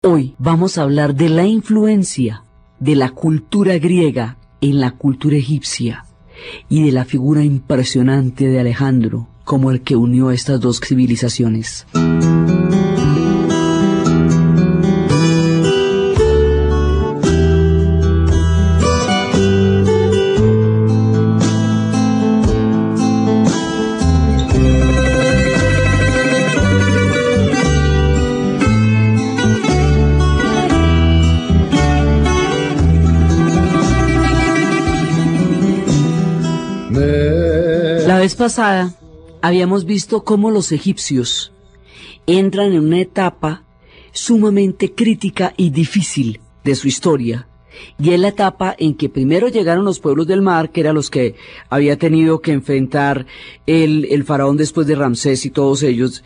Hoy vamos a hablar de la influencia de la cultura griega en la cultura egipcia y de la figura impresionante de Alejandro como el que unió estas dos civilizaciones. La vez pasada habíamos visto cómo los egipcios entran en una etapa sumamente crítica y difícil de su historia, y es la etapa en que primero llegaron los pueblos del mar, que eran los que había tenido que enfrentar el faraón después de Ramsés y todos ellos,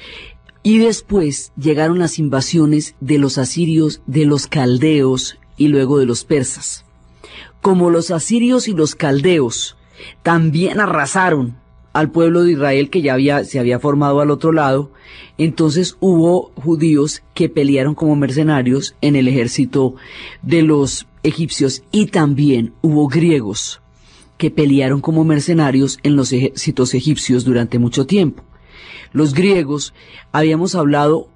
y después llegaron las invasiones de los asirios, de los caldeos y luego de los persas. Como los asirios y los caldeos también arrasaron al pueblo de Israel que ya se había formado al otro lado, entonces hubo judíos que pelearon como mercenarios en el ejército de los egipcios, y también hubo griegos que pelearon como mercenarios en los ejércitos egipcios durante mucho tiempo. Los griegos, habíamos hablado,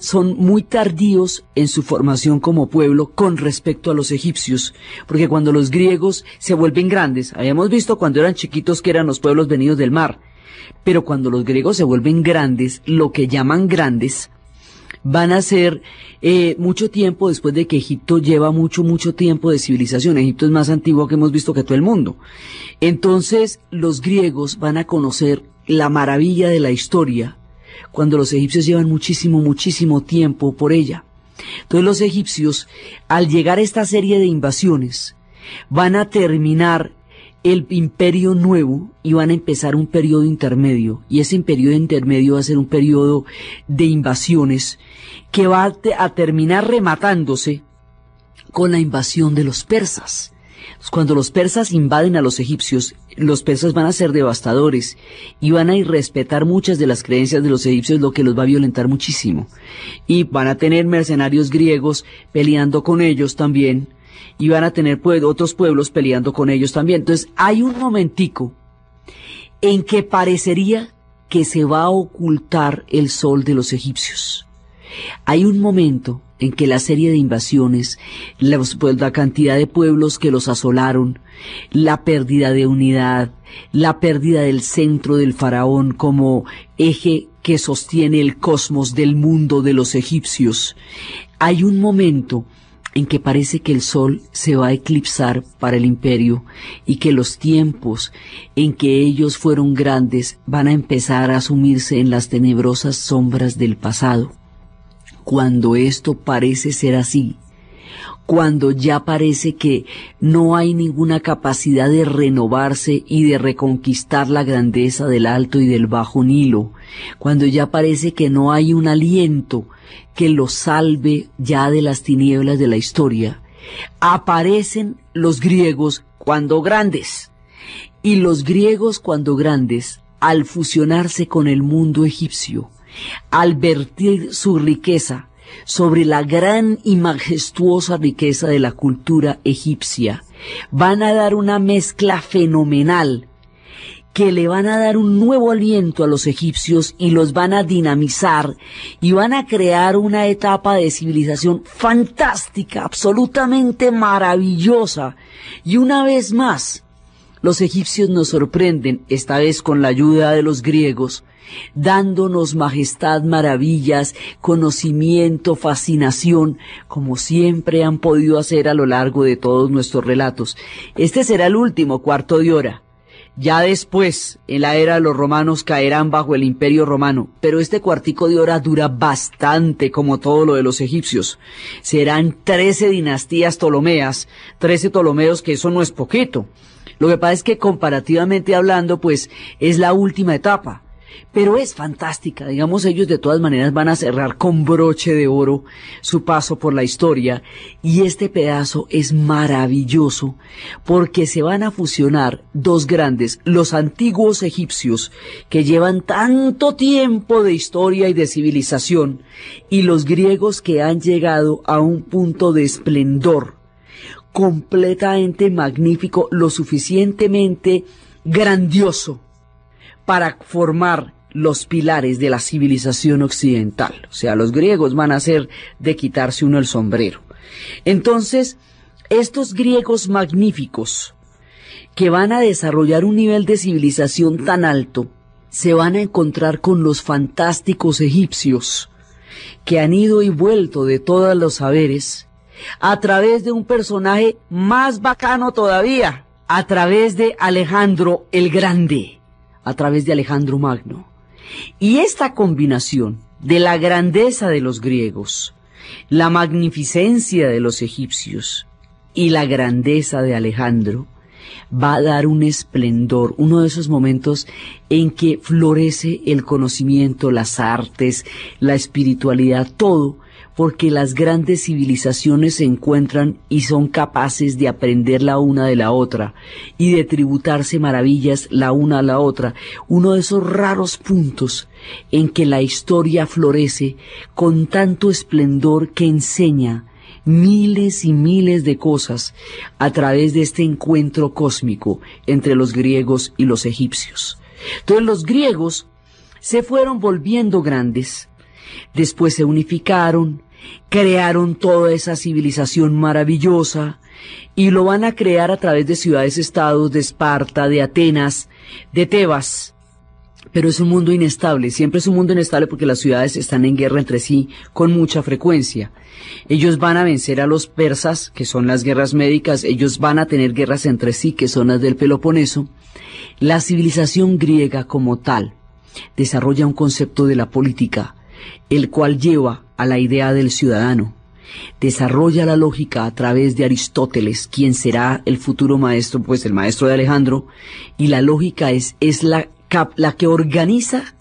son muy tardíos en su formación como pueblo con respecto a los egipcios, porque cuando los griegos se vuelven grandes, habíamos visto cuando eran chiquitos que eran los pueblos venidos del mar, pero cuando los griegos se vuelven grandes, lo que llaman grandes, van a ser mucho tiempo después de que Egipto lleva mucho tiempo de civilización. Egipto es más antiguo que hemos visto que todo el mundo. Entonces los griegos van a conocer la maravilla de la historia cuando los egipcios llevan muchísimo tiempo por ella. Entonces los egipcios, al llegar a esta serie de invasiones, van a terminar el imperio nuevo y van a empezar un periodo intermedio, y ese periodo intermedio va a ser un periodo de invasiones que va a terminar rematándose con la invasión de los persas. Cuando los persas invaden a los egipcios, los persas van a ser devastadores y van a irrespetar muchas de las creencias de los egipcios, lo que los va a violentar muchísimo. Y van a tener mercenarios griegos peleando con ellos también, y van a tener otros pueblos peleando con ellos también. Entonces hay un momentico en que parecería que se va a ocultar el sol de los egipcios. Hay un momento en que la serie de invasiones, la cantidad de pueblos que los asolaron, la pérdida de unidad, la pérdida del centro del faraón como eje que sostiene el cosmos del mundo de los egipcios, hay un momento en que parece que el sol se va a eclipsar para el imperio y que los tiempos en que ellos fueron grandes van a empezar a sumirse en las tenebrosas sombras del pasado. Cuando esto parece ser así, cuando ya parece que no hay ninguna capacidad de renovarse y de reconquistar la grandeza del Alto y del Bajo Nilo, cuando ya parece que no hay un aliento que los salve ya de las tinieblas de la historia, aparecen los griegos cuando grandes. Y los griegos cuando grandes, al fusionarse con el mundo egipcio, al vertir su riqueza sobre la gran y majestuosa riqueza de la cultura egipcia, van a dar una mezcla fenomenal que le van a dar un nuevo aliento a los egipcios y los van a dinamizar y van a crear una etapa de civilización fantástica, absolutamente maravillosa. Y una vez más, los egipcios nos sorprenden, esta vez con la ayuda de los griegos, dándonos majestad, maravillas, conocimiento, fascinación, como siempre han podido hacer a lo largo de todos nuestros relatos. Este será el último cuarto de hora. Ya después, en la era de los romanos, caerán bajo el imperio romano, pero este cuartico de hora dura bastante, como todo lo de los egipcios. Serán 13 dinastías ptolomeas, 13 Ptolomeos, que eso no es poquito. Lo que pasa es que comparativamente hablando, pues, es la última etapa. pero es fantástica. Digamos, ellos de todas maneras van a cerrar con broche de oro su paso por la historia, y este pedazo es maravilloso porque se van a fusionar dos grandes, los antiguos egipcios que llevan tanto tiempo de historia y de civilización, y los griegos que han llegado a un punto de esplendor completamente magnífico, lo suficientemente grandioso para formar los pilares de la civilización occidental. O sea, los griegos van a ser de quitarse uno el sombrero. Entonces, estos griegos magníficos que van a desarrollar un nivel de civilización tan alto, se van a encontrar con los fantásticos egipcios que han ido y vuelto de todos los saberes a través de un personaje más bacano todavía, a través de Alejandro el Grande, a través de Alejandro Magno. Y esta combinación de la grandeza de los griegos, la magnificencia de los egipcios y la grandeza de Alejandro va a dar un esplendor, uno de esos momentos en que florece el conocimiento, las artes, la espiritualidad, todo, porque las grandes civilizaciones se encuentran y son capaces de aprender la una de la otra y de tributarse maravillas la una a la otra. Uno de esos raros puntos en que la historia florece con tanto esplendor que enseña miles y miles de cosas a través de este encuentro cósmico entre los griegos y los egipcios. Entonces los griegos se fueron volviendo grandes, después se unificaron, crearon toda esa civilización maravillosa y lo van a crear a través de ciudades-estados de Esparta, de Atenas, de Tebas. Pero es un mundo inestable, siempre es un mundo inestable porque las ciudades están en guerra entre sí con mucha frecuencia. Ellos van a vencer a los persas, que son las guerras médicas, ellos van a tener guerras entre sí, que son las del Peloponeso. La civilización griega como tal desarrolla un concepto de la política, el cual lleva a la idea del ciudadano. Desarrolla la lógica a través de Aristóteles, quien será el futuro maestro, pues el maestro de Alejandro, y la lógica es la que organiza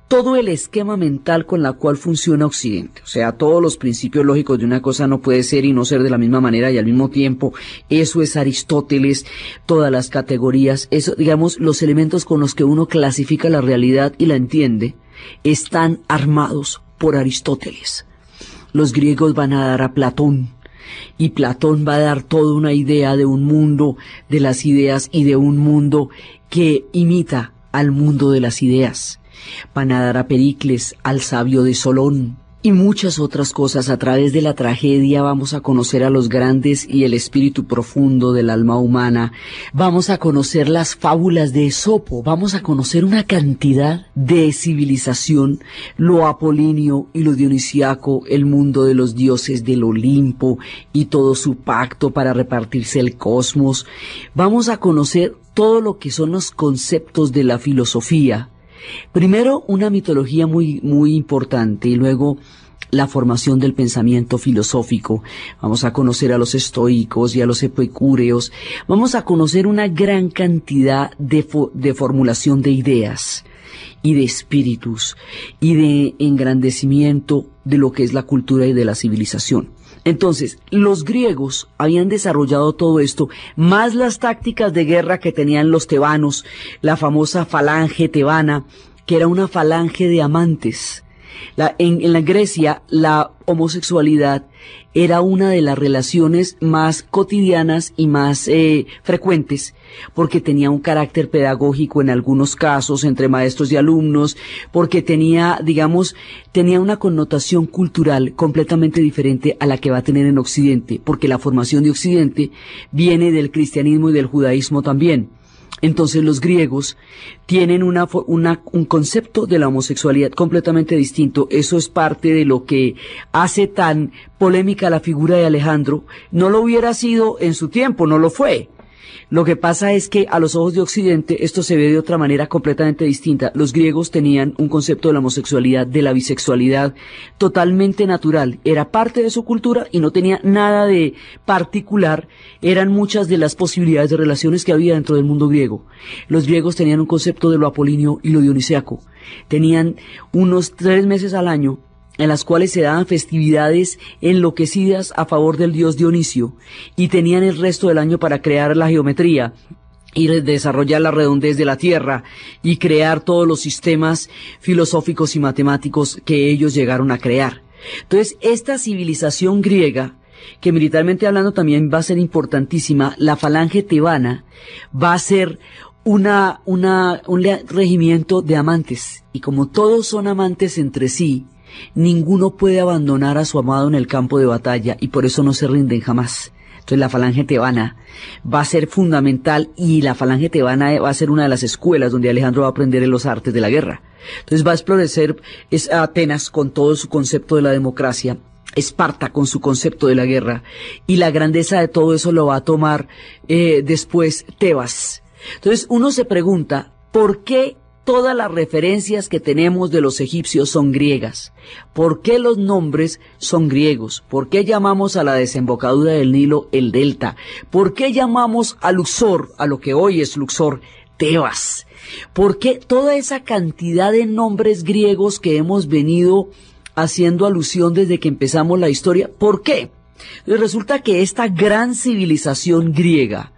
todo el esquema mental con la cual funciona Occidente. O sea, todos los principios lógicos de una cosa no puede ser y no ser de la misma manera y al mismo tiempo. Eso es Aristóteles, todas las categorías, eso, digamos, los elementos con los que uno clasifica la realidad y la entiende, están armados por Aristóteles. Los griegos van a dar a Platón, y Platón va a dar toda una idea de un mundo de las ideas y de un mundo que imita al mundo de las ideas. Van a dar a Pericles, al sabio de Solón, y muchas otras cosas. A través de la tragedia vamos a conocer a los grandes y el espíritu profundo del alma humana. Vamos a conocer las fábulas de Esopo, vamos a conocer una cantidad de civilización, lo apolíneo y lo dionisiaco, el mundo de los dioses del Olimpo y todo su pacto para repartirse el cosmos. Vamos a conocer todo lo que son los conceptos de la filosofía. Primero, una mitología muy importante y luego la formación del pensamiento filosófico. Vamos a conocer a los estoicos y a los epicúreos. Vamos a conocer una gran cantidad de formulación de ideas y de espíritus y de engrandecimiento de lo que es la cultura y de la civilización. Entonces, los griegos habían desarrollado todo esto, más las tácticas de guerra que tenían los tebanos, la famosa falange tebana, que era una falange de amantes. En la Grecia, la homosexualidad era una de las relaciones más cotidianas y más frecuentes, porque tenía un carácter pedagógico en algunos casos entre maestros y alumnos, porque tenía una connotación cultural completamente diferente a la que va a tener en Occidente, porque la formación de Occidente viene del cristianismo y del judaísmo también. Entonces los griegos tienen un concepto de la homosexualidad completamente distinto. Eso es parte de lo que hace tan polémica la figura de Alejandro. No lo hubiera sido en su tiempo, no lo fue. Lo que pasa es que a los ojos de Occidente esto se ve de otra manera completamente distinta. Los griegos tenían un concepto de la homosexualidad, de la bisexualidad totalmente natural. Era parte de su cultura y no tenía nada de particular. Eran muchas de las posibilidades de relaciones que había dentro del mundo griego. Los griegos tenían un concepto de lo apolíneo y lo dionisiaco. Tenían unos 3 meses al año en las cuales se daban festividades enloquecidas a favor del dios Dionisio, y tenían el resto del año para crear la geometría y desarrollar la redondez de la Tierra y crear todos los sistemas filosóficos y matemáticos que ellos llegaron a crear. Entonces, esta civilización griega, que militarmente hablando también va a ser importantísima, la falange tebana, va a ser un regimiento de amantes, y como todos son amantes entre sí, ninguno puede abandonar a su amado en el campo de batalla, y por eso no se rinden jamás. Entonces la falange tebana va a ser fundamental, y la falange tebana va a ser una de las escuelas donde Alejandro va a aprender los artes de la guerra. Entonces va a explorar Atenas con todo su concepto de la democracia, Esparta con su concepto de la guerra, y la grandeza de todo eso lo va a tomar después Tebas. Entonces uno se pregunta, ¿por qué todas las referencias que tenemos de los egipcios son griegas? ¿Por qué los nombres son griegos? ¿Por qué llamamos a la desembocadura del Nilo el delta? ¿Por qué llamamos a Luxor, a lo que hoy es Luxor, Tebas? ¿Por qué toda esa cantidad de nombres griegos que hemos venido haciendo alusión desde que empezamos la historia? ¿Por qué? Pues resulta que esta gran civilización griega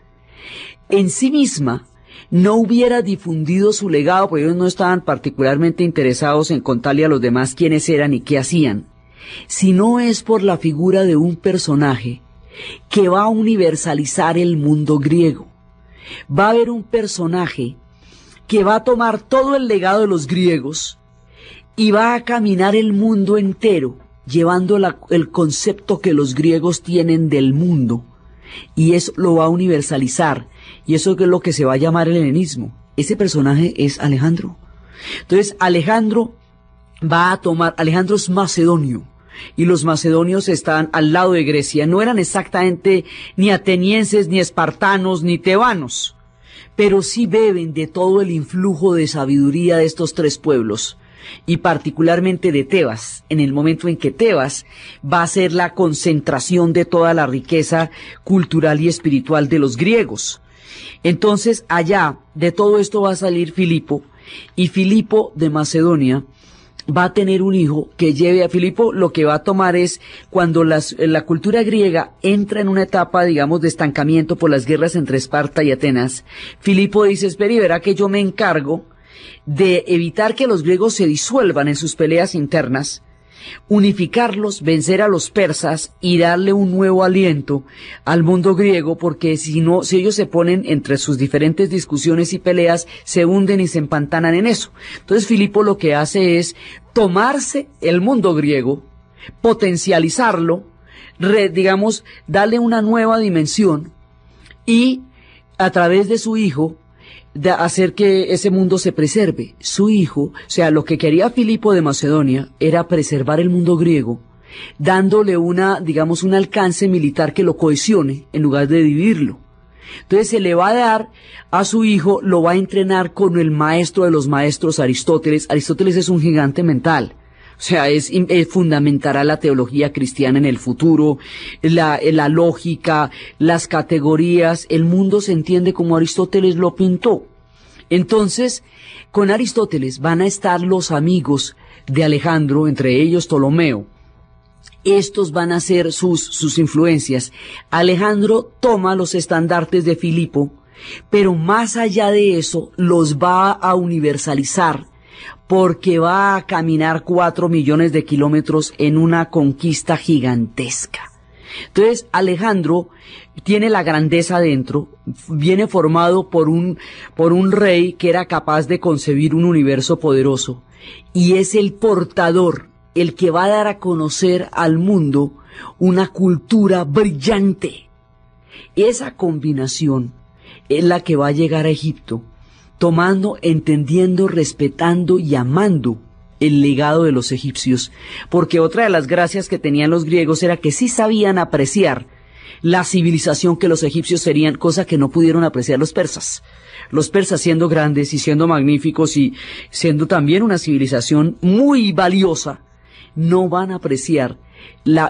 en sí misma no hubiera difundido su legado, porque ellos no estaban particularmente interesados en contarle a los demás quiénes eran y qué hacían, si no es por la figura de un personaje que va a universalizar el mundo griego. Va a haber un personaje que va a tomar todo el legado de los griegos y va a caminar el mundo entero, llevando el concepto que los griegos tienen del mundo, y eso lo va a universalizar. Y eso es lo que se va a llamar el helenismo. Ese personaje es Alejandro. Entonces, Alejandro es macedonio, y los macedonios están al lado de Grecia. No eran exactamente ni atenienses, ni espartanos, ni tebanos, pero sí beben de todo el influjo de sabiduría de estos 3 pueblos, y particularmente de Tebas, en el momento en que Tebas va a ser la concentración de toda la riqueza cultural y espiritual de los griegos. Entonces, allá de todo esto va a salir Filipo, y Filipo de Macedonia va a tener un hijo que lleve a Filipo. Lo que va a tomar es cuando la cultura griega entra en una etapa, digamos, de estancamiento por las guerras entre Esparta y Atenas. Filipo dice, espera y verá que yo me encargo de evitar que los griegos se disuelvan en sus peleas internas, unificarlos, vencer a los persas y darle un nuevo aliento al mundo griego, porque si ellos se ponen entre sus diferentes discusiones y peleas, se hunden y se empantanan en eso. Entonces Filipo lo que hace es tomarse el mundo griego, potencializarlo, darle una nueva dimensión, y a través de su hijo de hacer que ese mundo se preserve. Su hijo, o sea, lo que quería Filipo de Macedonia era preservar el mundo griego, dándole un alcance militar que lo cohesione en lugar de dividirlo. Entonces se le va a dar a su hijo, lo va a entrenar con el maestro de los maestros, Aristóteles. Aristóteles es un gigante mental. O sea, fundamentará la teología cristiana en el futuro, la lógica, las categorías. El mundo se entiende como Aristóteles lo pintó. Entonces, con Aristóteles van a estar los amigos de Alejandro, entre ellos Ptolomeo. Estos van a ser sus influencias. Alejandro toma los estandartes de Filipo, pero más allá de eso, los va a universalizar, porque va a caminar 4 millones de kilómetros en una conquista gigantesca. Entonces, Alejandro tiene la grandeza dentro, viene formado por un rey que era capaz de concebir un universo poderoso, y es el portador, el que va a dar a conocer al mundo una cultura brillante. Esa combinación es la que va a llegar a Egipto, tomando, entendiendo, respetando y amando el legado de los egipcios, porque otra de las gracias que tenían los griegos era que sí sabían apreciar la civilización que los egipcios serían, cosa que no pudieron apreciar los persas. Los persas, siendo grandes y siendo magníficos y siendo también una civilización muy valiosa, no van a apreciar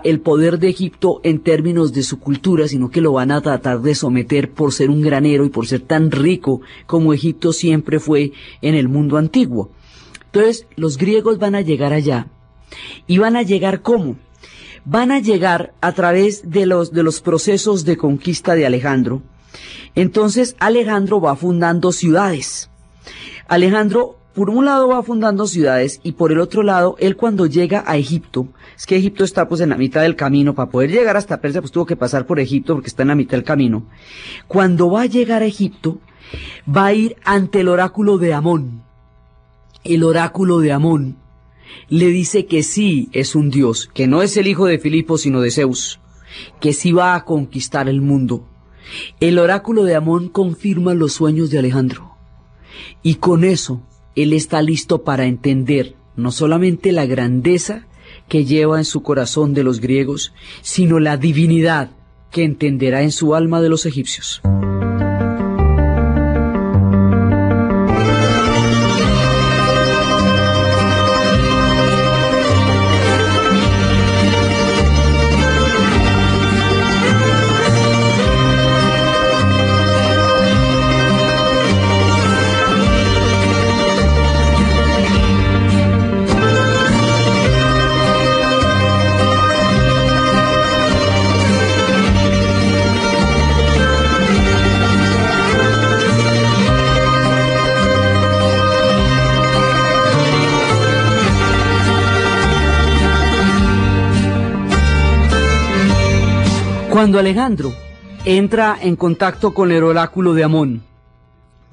el poder de Egipto en términos de su cultura, sino que lo van a tratar de someter por ser un granero y por ser tan rico como Egipto siempre fue en el mundo antiguo. Entonces, los griegos van a llegar allá. ¿Y van a llegar cómo? Van a llegar a través de los procesos de conquista de Alejandro. Entonces, Alejandro va fundando ciudades. Alejandro, por un lado, va fundando ciudades y por el otro lado, él cuando llega a Egipto, es que Egipto está pues en la mitad del camino, para poder llegar hasta Persia pues tuvo que pasar por Egipto porque está en la mitad del camino. Cuando va a llegar a Egipto, va a ir ante el oráculo de Amón. El oráculo de Amón le dice que sí es un dios, que no es el hijo de Filipo sino de Zeus, que sí va a conquistar el mundo. El oráculo de Amón confirma los sueños de Alejandro y con eso él está listo para entender no solamente la grandeza que lleva en su corazón de los griegos, sino la divinidad que entenderá en su alma de los egipcios. Cuando Alejandro entra en contacto con el oráculo de Amón,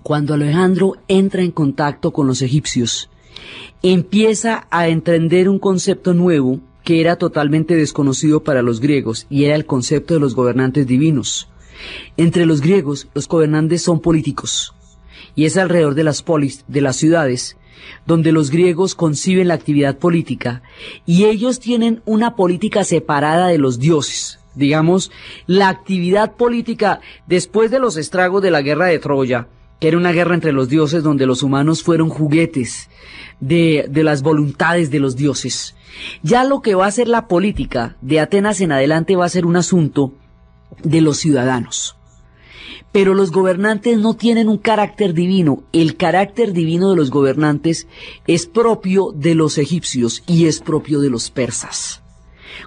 cuando Alejandro entra en contacto con los egipcios, empieza a entender un concepto nuevo que era totalmente desconocido para los griegos, y era el concepto de los gobernantes divinos. Entre los griegos, los gobernantes son políticos, y es alrededor de las polis, de las ciudades, donde los griegos conciben la actividad política, y ellos tienen una política separada de los dioses. Digamos, la actividad política después de los estragos de la guerra de Troya, que era una guerra entre los dioses donde los humanos fueron juguetes de las voluntades de los dioses. Ya lo que va a ser la política de Atenas en adelante va a ser un asunto de los ciudadanos. Pero los gobernantes no tienen un carácter divino. El carácter divino de los gobernantes es propio de los egipcios y es propio de los persas.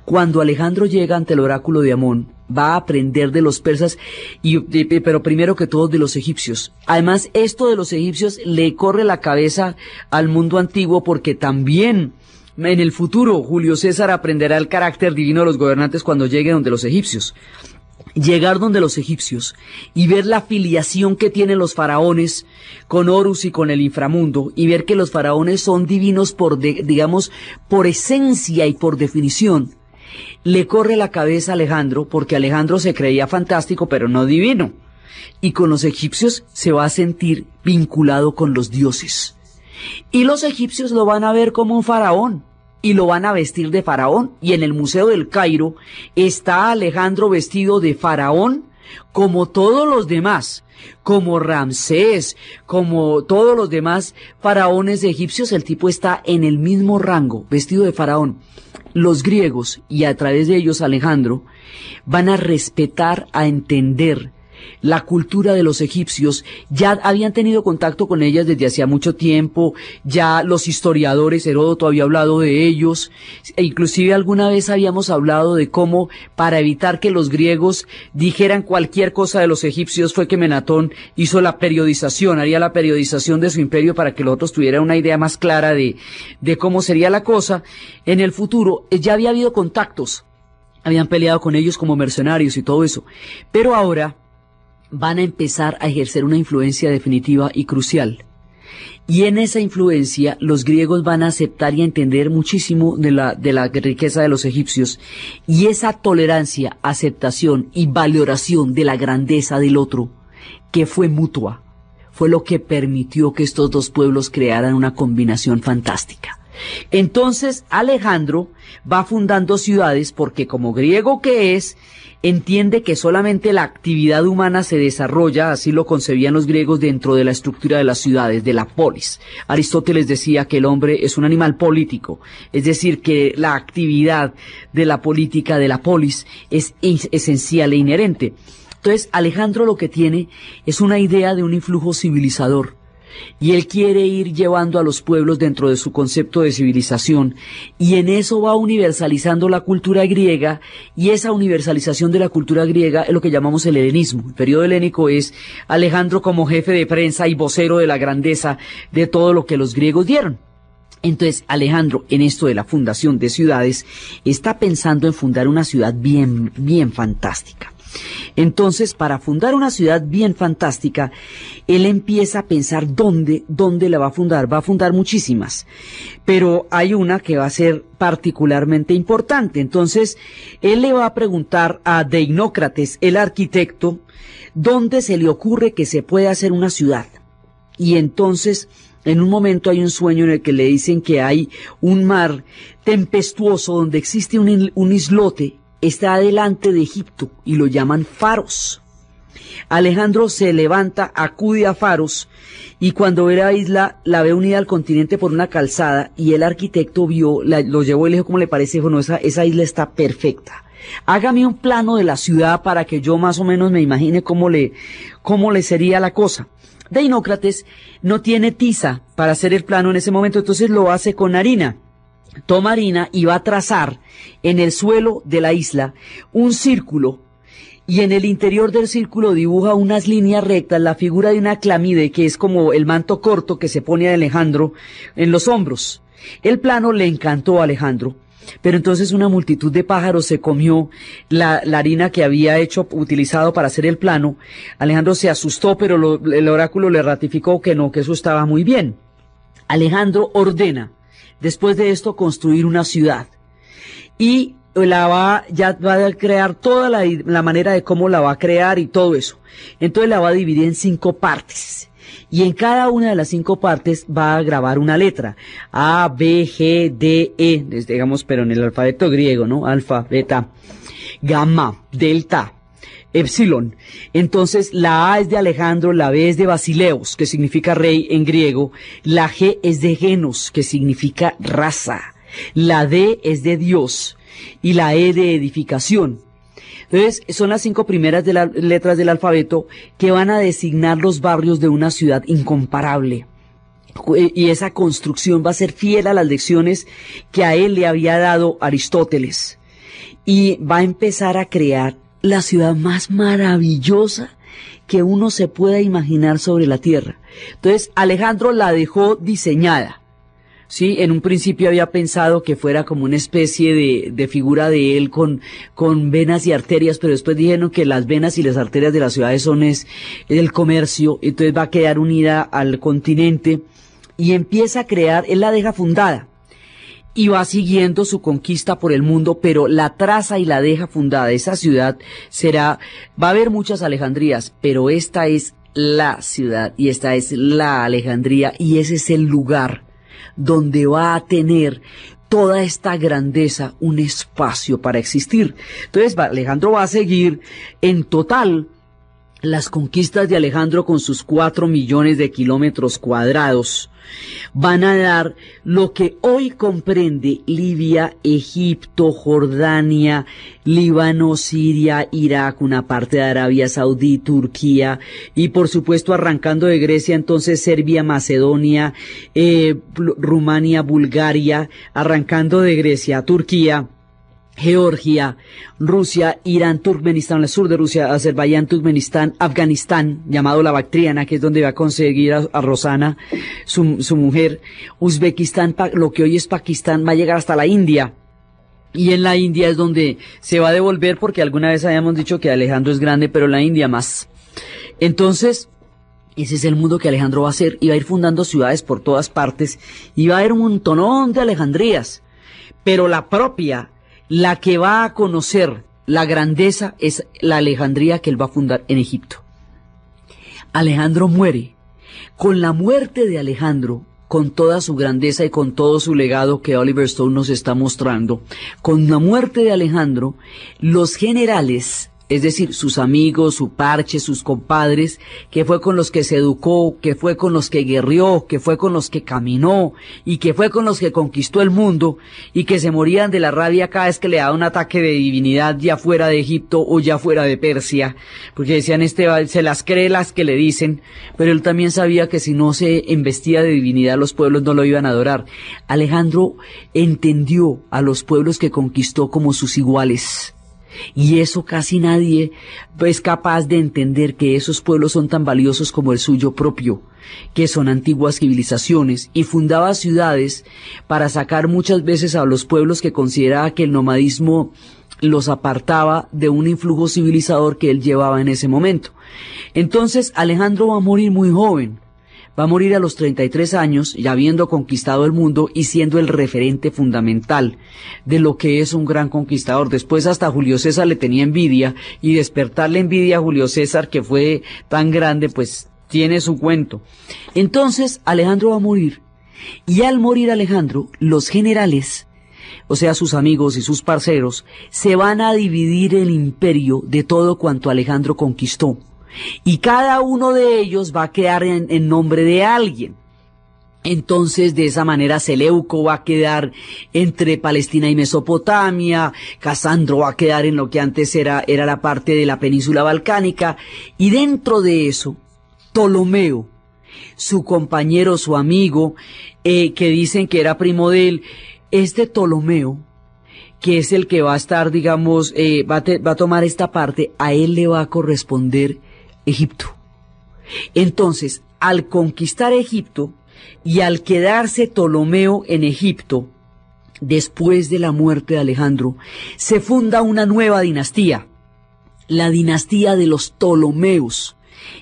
Cuando Alejandro llega ante el oráculo de Amón, va a aprender de los persas, pero primero que todo de los egipcios. Además, esto de los egipcios le corre la cabeza al mundo antiguo porque también en el futuro Julio César aprenderá el carácter divino de los gobernantes cuando llegue donde los egipcios. Llegar donde los egipcios y ver la filiación que tienen los faraones con Horus y con el inframundo, y ver que los faraones son divinos por esencia y por definición, le corre la cabeza a Alejandro, porque Alejandro se creía fantástico pero no divino, y con los egipcios se va a sentir vinculado con los dioses, y los egipcios lo van a ver como un faraón y lo van a vestir de faraón, y en el Museo del Cairo está Alejandro vestido de faraón como todos los demás, como Ramsés, como todos los demás faraones egipcios. El tipo está en el mismo rango, vestido de faraón. Los griegos, y a través de ellos Alejandro, van a respetar, a entender la cultura de los egipcios. Ya habían tenido contacto con ellas desde hacía mucho tiempo, ya los historiadores, Heródoto había hablado de ellos, e inclusive alguna vez habíamos hablado de cómo, para evitar que los griegos dijeran cualquier cosa de los egipcios, fue que Menatón hizo la periodización, haría la periodización de su imperio para que los otros tuvieran una idea más clara de cómo sería la cosa en el futuro. Ya había habido contactos, habían peleado con ellos como mercenarios y todo eso, pero ahora van a empezar a ejercer una influencia definitiva y crucial. Y en esa influencia los griegos van a aceptar y a entender muchísimo de la riqueza de los egipcios, y esa tolerancia, aceptación y valoración de la grandeza del otro, que fue mutua, fue lo que permitió que estos dos pueblos crearan una combinación fantástica. Entonces Alejandro va fundando ciudades porque como griego que es, entiende que solamente la actividad humana se desarrolla, así lo concebían los griegos, dentro de la estructura de las ciudades, de la polis. Aristóteles decía que el hombre es un animal político, es decir, que la actividad de la política, de la polis, es esencial e inherente. Entonces Alejandro lo que tiene es una idea de un influjo civilizador. Y él quiere ir llevando a los pueblos dentro de su concepto de civilización, y en eso va universalizando la cultura griega, y esa universalización de la cultura griega es lo que llamamos el helenismo. El periodo helénico es Alejandro como jefe de prensa y vocero de la grandeza de todo lo que los griegos dieron. Entonces Alejandro, en esto de la fundación de ciudades, está pensando en fundar una ciudad bien fantástica. Entonces, para fundar una ciudad bien fantástica, él empieza a pensar dónde la va a fundar. Va a fundar muchísimas, pero hay una que va a ser particularmente importante. Entonces, él le va a preguntar a Deinócrates, el arquitecto, dónde se le ocurre que se puede hacer una ciudad. Y entonces, en un momento hay un sueño en el que le dicen que hay un mar tempestuoso donde existe un islote. Está delante de Egipto y lo llaman Faros. Alejandro se levanta, acude a Faros y cuando ve la isla, la ve unida al continente por una calzada y el arquitecto lo llevó y le dijo cómo le parece. Bueno, esa isla está perfecta. Hágame un plano de la ciudad para que yo más o menos me imagine cómo le sería la cosa. Deinócrates no tiene tiza para hacer el plano en ese momento, entonces lo hace con harina. Toma harina y va a trazar en el suelo de la isla un círculo y en el interior del círculo dibuja unas líneas rectas, la figura de una clamide, que es como el manto corto que se pone a Alejandro en los hombros. El plano le encantó a Alejandro, pero entonces una multitud de pájaros se comió la harina que había utilizado para hacer el plano. Alejandro se asustó, pero el oráculo le ratificó que no, que eso estaba muy bien. Alejandro ordena después de esto construir una ciudad y va a crear toda la manera de cómo la va a crear y todo eso. Entonces la va a dividir en 5 partes y en cada una de las 5 partes va a grabar una letra: A, B, G, D, E, digamos, pero en el alfabeto griego, ¿no? Alfa, beta, gamma, delta, epsilon. Entonces la A es de Alejandro, la B es de Basileos, que significa rey en griego, la G es de Genos, que significa raza, la D es de Dios y la E de edificación. Entonces son las 5 primeras de las letras del alfabeto que van a designar los barrios de una ciudad incomparable. Y esa construcción va a ser fiel a las lecciones que a él le había dado Aristóteles. Y va a empezar a crear la ciudad más maravillosa que uno se pueda imaginar sobre la tierra. Entonces Alejandro la dejó diseñada. Sí, en un principio había pensado que fuera como una especie de figura de él con venas y arterias, pero después dijeron que las venas y las arterias de las ciudades son el comercio, entonces va a quedar unida al continente y empieza a crear. Él la deja fundada y va siguiendo su conquista por el mundo, pero la traza y la deja fundada. Esa ciudad va a haber muchas Alejandrías, pero esta es la ciudad y esta es la Alejandría y ese es el lugar donde va a tener toda esta grandeza un espacio para existir. Entonces Alejandro va a seguir en total. Las conquistas de Alejandro con sus 4 millones de kilómetros cuadrados van a dar lo que hoy comprende Libia, Egipto, Jordania, Líbano, Siria, Irak, una parte de Arabia Saudí, Turquía y por supuesto arrancando de Grecia, entonces Serbia, Macedonia, Rumania, Bulgaria, arrancando de Grecia, Turquía, Georgia, Rusia, Irán, Turkmenistán, el sur de Rusia, Azerbaiyán, Turkmenistán, Afganistán, llamado la Bactriana, que es donde va a conseguir a Rosana, su mujer, Uzbekistán, lo que hoy es Pakistán, va a llegar hasta la India. Y en la India es donde se va a devolver, porque alguna vez habíamos dicho que Alejandro es grande, pero la India más. Entonces, ese es el mundo que Alejandro va a hacer, y va a ir fundando ciudades por todas partes, y va a haber un montonón de Alejandrías, pero la que va a conocer la grandeza es la Alejandría que él va a fundar en Egipto. Alejandro muere. Con la muerte de Alejandro con toda su grandeza y con todo su legado que Oliver Stone nos está mostrando. Con la muerte de Alejandro, los generales, es decir, sus amigos, su parche, sus compadres, que fue con los que se educó, que fue con los que guerrió, que fue con los que caminó y que fue con los que conquistó el mundo y que se morían de la rabia cada vez que le daba un ataque de divinidad ya fuera de Egipto o ya fuera de Persia, porque decían se las cree las que le dicen, pero él también sabía que si no se embestía de divinidad los pueblos no lo iban a adorar. Alejandro entendió a los pueblos que conquistó como sus iguales. Y eso casi nadie es capaz de entender, que esos pueblos son tan valiosos como el suyo propio, que son antiguas civilizaciones, y fundaba ciudades para sacar muchas veces a los pueblos que consideraba que el nomadismo los apartaba de un influjo civilizador que él llevaba en ese momento. Entonces Alejandro va a morir muy joven. Va a morir a los 33 años, ya habiendo conquistado el mundo y siendo el referente fundamental de lo que es un gran conquistador. Después hasta Julio César le tenía envidia, y despertarle envidia a Julio César, que fue tan grande, pues tiene su cuento. Entonces Alejandro va a morir, y al morir Alejandro, los generales, o sea, sus amigos y sus parceros, se van a dividir el imperio de todo cuanto Alejandro conquistó. Y cada uno de ellos va a quedar en nombre de alguien. Entonces, de esa manera, Seleuco va a quedar entre Palestina y Mesopotamia, Casandro va a quedar en lo que antes era la parte de la península balcánica, y dentro de eso, Ptolomeo, su compañero, su amigo, que dicen que era primo de él, este Ptolomeo, que es el que va a estar, digamos, va a tomar esta parte, a él le va a corresponder Egipto. Entonces, al conquistar Egipto y al quedarse Ptolomeo en Egipto, después de la muerte de Alejandro, se funda una nueva dinastía, la dinastía de los Ptolomeos.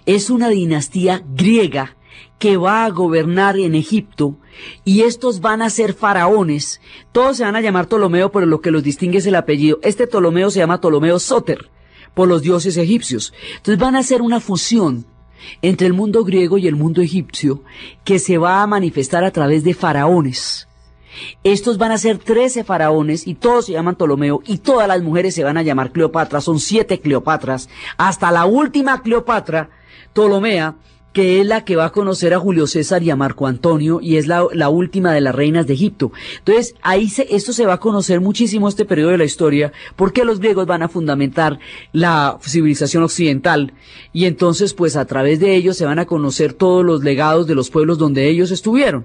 Es una dinastía griega que va a gobernar en Egipto, y estos van a ser faraones. Todos se van a llamar Ptolomeo, pero lo que los distingue es el apellido. Este Ptolomeo se llama Ptolomeo Sóter, por los dioses egipcios. Entonces van a hacer una fusión entre el mundo griego y el mundo egipcio, que se va a manifestar a través de faraones. Estos van a ser 13 faraones, y todos se llaman Ptolomeo, y todas las mujeres se van a llamar Cleopatra. Son 7 Cleopatras, hasta la última Cleopatra, Ptolomea, que es la que va a conocer a Julio César y a Marco Antonio, y es la última de las reinas de Egipto. Entonces, esto se va a conocer muchísimo, este periodo de la historia, porque los griegos van a fundamentar la civilización occidental, y entonces, pues, a través de ellos se van a conocer todos los legados de los pueblos donde ellos estuvieron.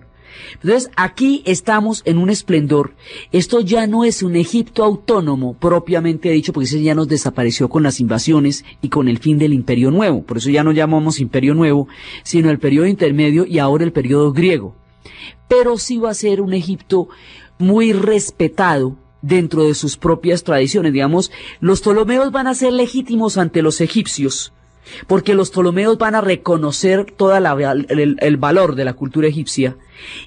Entonces, aquí estamos en un esplendor. Esto ya no es un Egipto autónomo propiamente dicho, porque ese ya nos desapareció con las invasiones y con el fin del Imperio Nuevo. Por eso ya no llamamos Imperio Nuevo, sino el periodo intermedio y ahora el periodo griego. Pero sí va a ser un Egipto muy respetado dentro de sus propias tradiciones. Digamos, los Ptolomeos van a ser legítimos ante los egipcios, porque los Ptolomeos van a reconocer el valor de la cultura egipcia,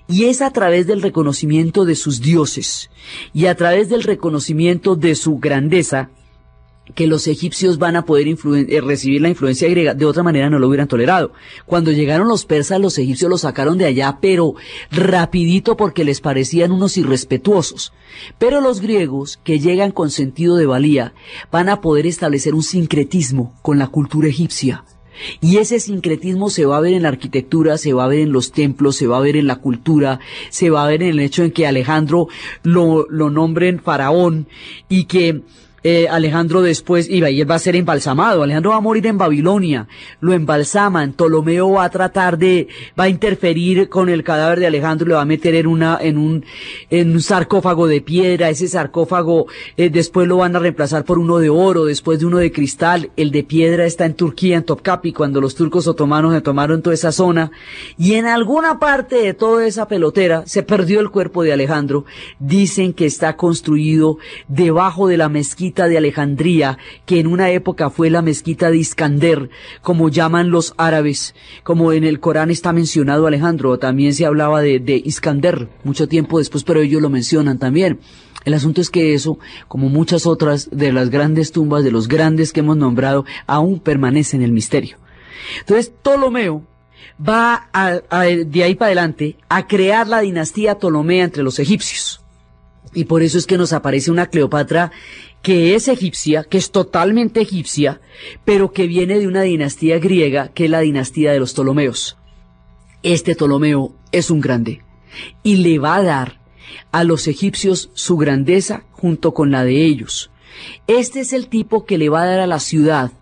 y es a través del reconocimiento de sus dioses y a través del reconocimiento de su grandeza que los egipcios van a poder recibir la influencia griega. De otra manera no lo hubieran tolerado. Cuando llegaron los persas, los egipcios los sacaron de allá, pero rapidito, porque les parecían unos irrespetuosos. Pero los griegos, que llegan con sentido de valía, van a poder establecer un sincretismo con la cultura egipcia. Y ese sincretismo se va a ver en la arquitectura, se va a ver en los templos, se va a ver en la cultura, se va a ver en el hecho en que Alejandro lo nombren faraón, y que Alejandro después y él va a ser embalsamado. Alejandro va a morir en Babilonia, lo embalsaman. Ptolomeo va a interferir con el cadáver de Alejandro y lo va a meter en un sarcófago de piedra. Ese sarcófago después lo van a reemplazar por uno de oro, después de uno de cristal. El de piedra está en Turquía, en Topkapi, cuando los turcos otomanos se tomaron toda esa zona, y en alguna parte de toda esa pelotera se perdió el cuerpo de Alejandro. Dicen que está construido debajo de la mezquita de Alejandría, que en una época fue la mezquita de Iskander, como llaman los árabes. Como en el Corán está mencionado Alejandro, también se hablaba de Iskander mucho tiempo después, pero ellos lo mencionan también. El asunto es que eso, como muchas otras de las grandes tumbas de los grandes que hemos nombrado, aún permanece en el misterio. Entonces, Ptolomeo de ahí para adelante a crear la dinastía Ptolomea entre los egipcios. Y por eso es que nos aparece una Cleopatra que es egipcia, que es totalmente egipcia, pero que viene de una dinastía griega, que es la dinastía de los Ptolomeos. Este Ptolomeo es un grande y le va a dar a los egipcios su grandeza junto con la de ellos. Este es el tipo que le va a dar a la ciudad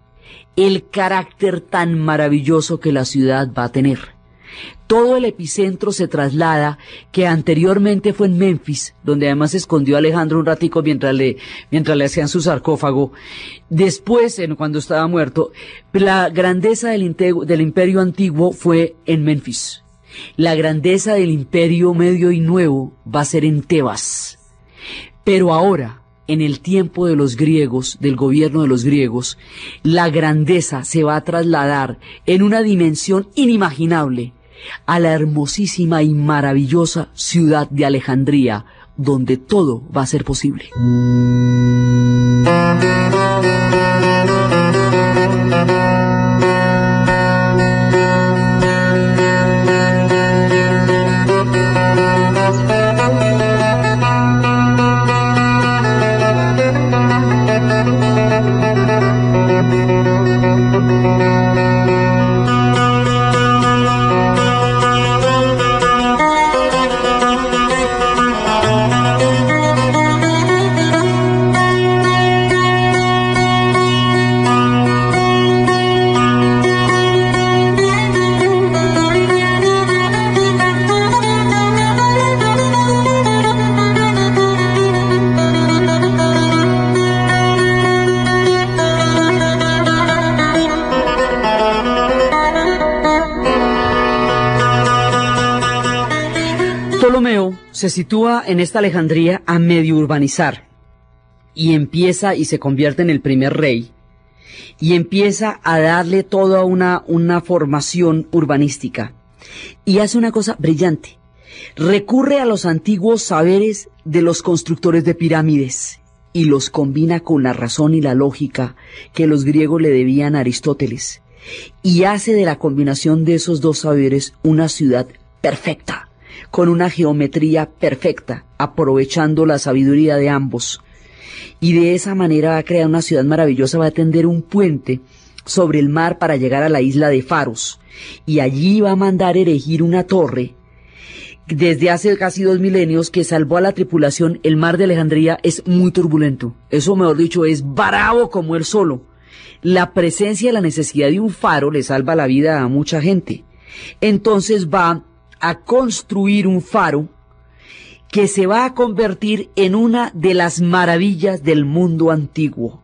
el carácter tan maravilloso que la ciudad va a tener. Todo el epicentro se traslada, que anteriormente fue en Memphis, donde además se escondió Alejandro un ratico mientras le hacían su sarcófago. Después, cuando estaba muerto, la grandeza del imperio antiguo fue en Memphis. La grandeza del imperio medio y nuevo va a ser en Tebas. Pero ahora, en el tiempo de los griegos, del gobierno de los griegos, la grandeza se va a trasladar en una dimensión inimaginable a la hermosísima y maravillosa ciudad de Alejandría, donde todo va a ser posible. Ptolomeo se sitúa en esta Alejandría a medio urbanizar y empieza y se convierte en el primer rey y empieza a darle toda una formación urbanística y hace una cosa brillante. Recurre a los antiguos saberes de los constructores de pirámides y los combina con la razón y la lógica que los griegos le debían a Aristóteles y hace de la combinación de esos dos saberes una ciudad perfecta, con una geometría perfecta, aprovechando la sabiduría de ambos. Y de esa manera va a crear una ciudad maravillosa, va a tender un puente sobre el mar para llegar a la isla de Faros. Y allí va a mandar erigir una torre. Desde hace casi 2 milenios que salvó a la tripulación. El mar de Alejandría es muy turbulento. Eso, mejor dicho, es bravo como él solo. La presencia y la necesidad de un faro le salva la vida a mucha gente. Entonces va a construir un faro que se va a convertir en una de las maravillas del mundo antiguo.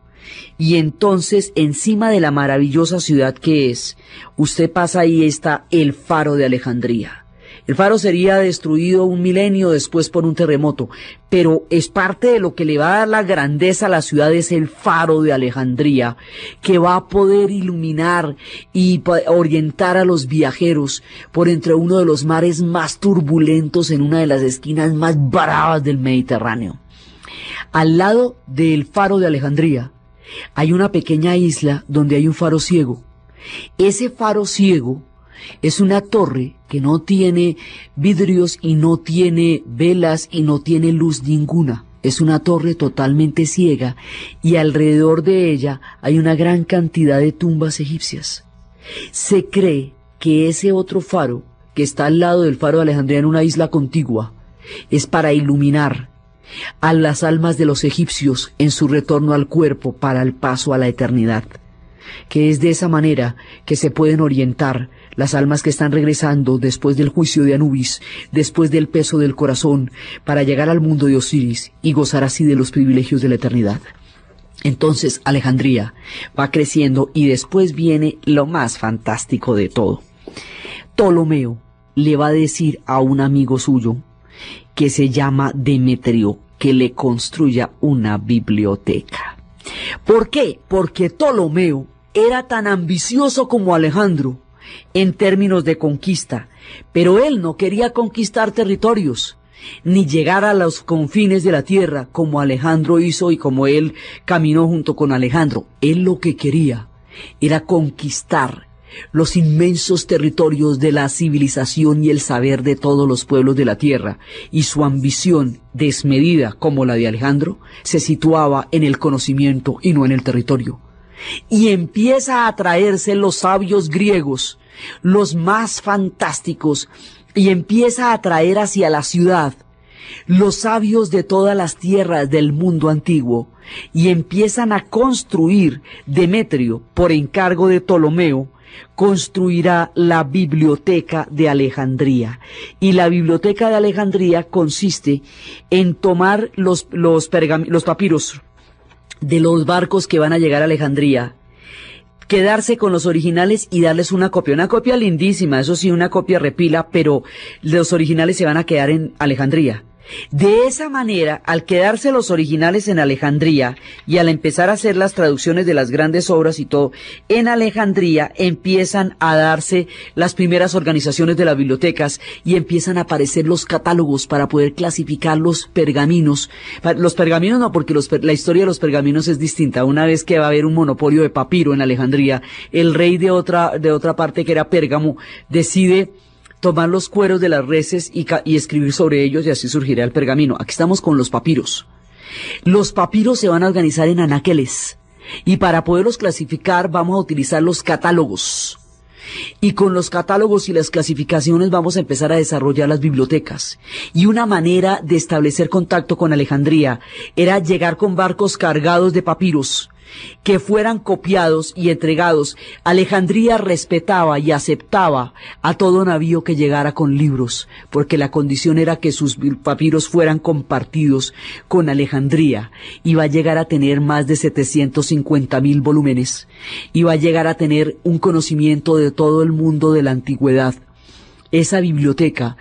Y entonces, encima de la maravillosa ciudad que es, usted pasa y está el faro de Alejandría. El faro sería destruido 1 milenio después por un terremoto, pero es parte de lo que le va a dar la grandeza a la ciudad, es el faro de Alejandría, que va a poder iluminar y orientar a los viajeros por entre uno de los mares más turbulentos en una de las esquinas más bravas del Mediterráneo. Al lado del faro de Alejandría hay una pequeña isla donde hay un faro ciego. Ese faro ciego es una torre que no tiene vidrios y no tiene velas y no tiene luz ninguna. Es una torre totalmente ciega y alrededor de ella hay una gran cantidad de tumbas egipcias. Se cree que ese otro faro, que está al lado del faro de Alejandría en una isla contigua, es para iluminar a las almas de los egipcios en su retorno al cuerpo para el paso a la eternidad. Que es de esa manera que se pueden orientar las almas que están regresando después del juicio de Anubis, después del peso del corazón, para llegar al mundo de Osiris y gozar así de los privilegios de la eternidad. Entonces Alejandría va creciendo y después viene lo más fantástico de todo. Ptolomeo le va a decir a un amigo suyo que se llama Demetrio que le construya una biblioteca. ¿Por qué? Porque Ptolomeo era tan ambicioso como Alejandro en términos de conquista, pero él no quería conquistar territorios, ni llegar a los confines de la tierra como Alejandro hizo y como él caminó junto con Alejandro. Él lo que quería era conquistar los inmensos territorios de la civilización y el saber de todos los pueblos de la tierra, y su ambición desmedida como la de Alejandro se situaba en el conocimiento y no en el territorio. Y empieza a atraerse los sabios griegos, los más fantásticos, y empieza a atraer hacia la ciudad los sabios de todas las tierras del mundo antiguo, y empiezan a construir. Demetrio, por encargo de Ptolomeo, construirá la Biblioteca de Alejandría. Y la Biblioteca de Alejandría consiste en tomar los papiros de los barcos que van a llegar a Alejandría, quedarse con los originales y darles una copia lindísima, eso sí, una copia repila, pero los originales se van a quedar en Alejandría. De esa manera, al quedarse los originales en Alejandría y al empezar a hacer las traducciones de las grandes obras y todo, en Alejandría empiezan a darse las primeras organizaciones de las bibliotecas y empiezan a aparecer los catálogos para poder clasificar los pergaminos. Los pergaminos no, porque la historia de los pergaminos es distinta. Una vez que va a haber un monopolio de papiro en Alejandría, el rey de otra parte, que era Pérgamo, decide tomar los cueros de las reses y escribir sobre ellos, y así surgirá el pergamino. Aquí estamos con los papiros. Los papiros se van a organizar en anaqueles, y para poderlos clasificar vamos a utilizar los catálogos. Y con los catálogos y las clasificaciones vamos a empezar a desarrollar las bibliotecas. Y una manera de establecer contacto con Alejandría era llegar con barcos cargados de papiros que fueran copiados y entregados. Alejandría respetaba y aceptaba a todo navío que llegara con libros, porque la condición era que sus papiros fueran compartidos con Alejandría. Iba a llegar a tener más de 750.000 volúmenes. Iba a llegar a tener un conocimiento de todo el mundo de la antigüedad. Esa biblioteca